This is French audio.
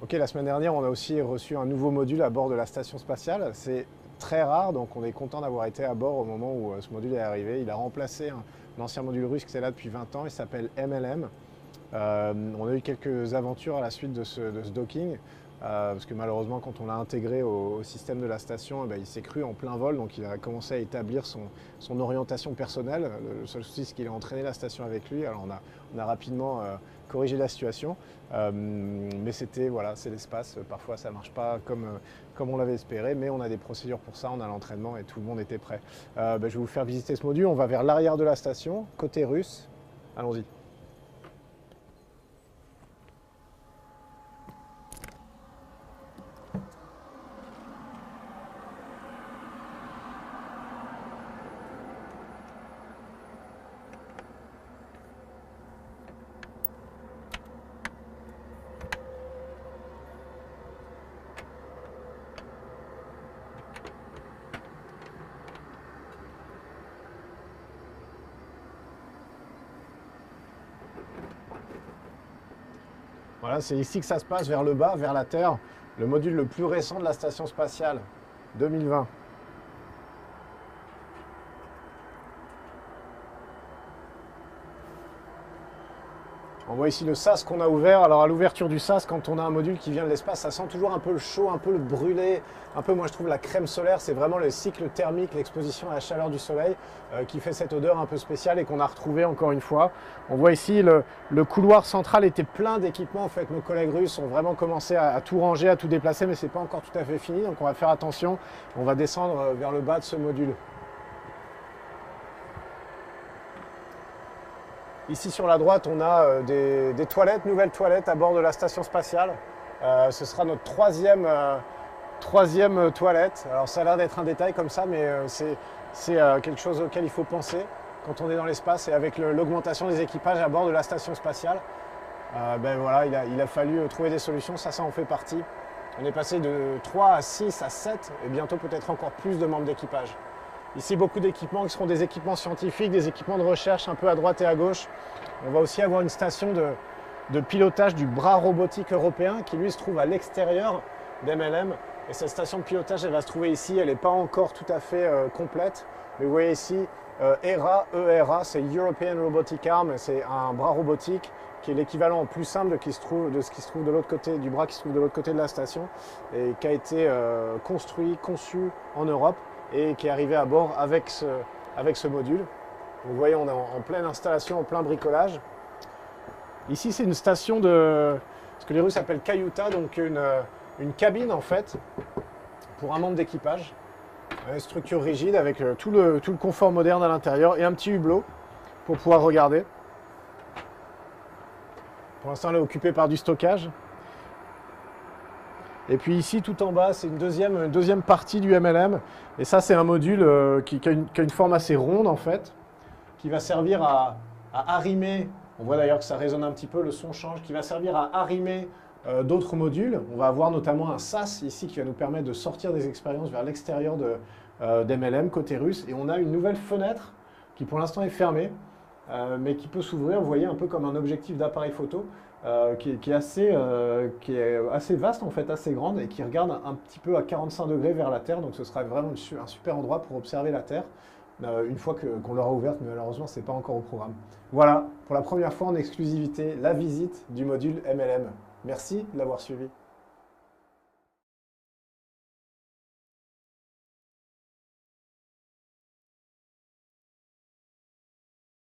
Ok, la semaine dernière, on a aussi reçu un nouveau module à bord de la station spatiale. C'est très rare, donc on est content d'avoir été à bord au moment où ce module est arrivé. Il a remplacé un ancien module russe qui était là depuis 20 ans, il s'appelle MLM. On a eu quelques aventures à la suite de ce docking, parce que malheureusement, quand on l'a intégré au système de la station, il s'est cru en plein vol, donc il a commencé à établir son orientation personnelle. Le seul souci, c'est qu'il a entraîné la station avec lui. Alors on a rapidement corrigé la situation, mais c'était, voilà, c'est l'espace. Parfois, ça ne marche pas comme on l'avait espéré, mais on a des procédures pour ça, on a l'entraînement et tout le monde était prêt. Je vais vous faire visiter ce module. On va vers l'arrière de la station, côté russe. Allons-y. Voilà, c'est ici que ça se passe, vers le bas, vers la Terre, le module le plus récent de la station spatiale, 2020. On voit ici le sas qu'on a ouvert. Alors à l'ouverture du sas, quand on a un module qui vient de l'espace, ça sent toujours un peu le chaud, un peu le brûlé, un peu, moi je trouve, la crème solaire. C'est vraiment le cycle thermique, l'exposition à la chaleur du soleil qui fait cette odeur un peu spéciale et qu'on a retrouvé encore une fois. On voit ici le couloir central était plein d'équipements. En fait, nos collègues russes ont vraiment commencé à tout ranger, à tout déplacer, mais c'est pas encore tout à fait fini. Donc on va faire attention. On va descendre vers le bas de ce module. Ici sur la droite, on a des toilettes, nouvelles toilettes à bord de la station spatiale. Ce sera notre troisième toilette. Alors ça a l'air d'être un détail comme ça, mais c'est quelque chose auquel il faut penser quand on est dans l'espace et avec l'augmentation des équipages à bord de la station spatiale. Voilà, il a fallu trouver des solutions, ça en fait partie. On est passé de 3 à 6 à 7 et bientôt peut-être encore plus de membres d'équipage. Ici, beaucoup d'équipements qui seront des équipements scientifiques, des équipements de recherche un peu à droite et à gauche. On va aussi avoir une station de pilotage du bras robotique européen qui, lui, se trouve à l'extérieur d'MLM. Et cette station de pilotage, elle va se trouver ici. Elle n'est pas encore tout à fait complète. Mais vous voyez ici, ERA, c'est European Robotic Arm. C'est un bras robotique qui est l'équivalent plus simple de ce qui se trouve de l'autre côté, du bras qui se trouve de l'autre côté de la station et qui a été conçu en Europe et qui est arrivé à bord avec ce module. Vous voyez, on est en pleine installation, en plein bricolage. Ici, c'est une station de ce que les Russes appellent kayuta, donc une cabine en fait, pour un membre d'équipage. Une structure rigide avec tout le confort moderne à l'intérieur et un petit hublot pour pouvoir regarder. Pour l'instant, elle est occupée par du stockage. Et puis ici, tout en bas, c'est une deuxième partie du MLM. Et ça, c'est un module qui a une forme assez ronde, en fait, qui va servir à arrimer. On voit d'ailleurs que ça résonne un petit peu, le son change, qui va servir à arrimer d'autres modules. On va avoir notamment un SAS ici qui va nous permettre de sortir des expériences vers l'extérieur d'MLM, côté russe. Et on a une nouvelle fenêtre qui, pour l'instant, est fermée, mais qui peut s'ouvrir, vous voyez, un peu comme un objectif d'appareil photo. Qui est assez vaste en fait, assez grande et qui regarde un petit peu à 45 degrés vers la Terre, donc ce sera vraiment un super endroit pour observer la Terre une fois qu'on l'aura ouverte, mais malheureusement c'est pas encore au programme. Voilà, pour la première fois en exclusivité, la visite du module MLM. Merci de l'avoir suivi.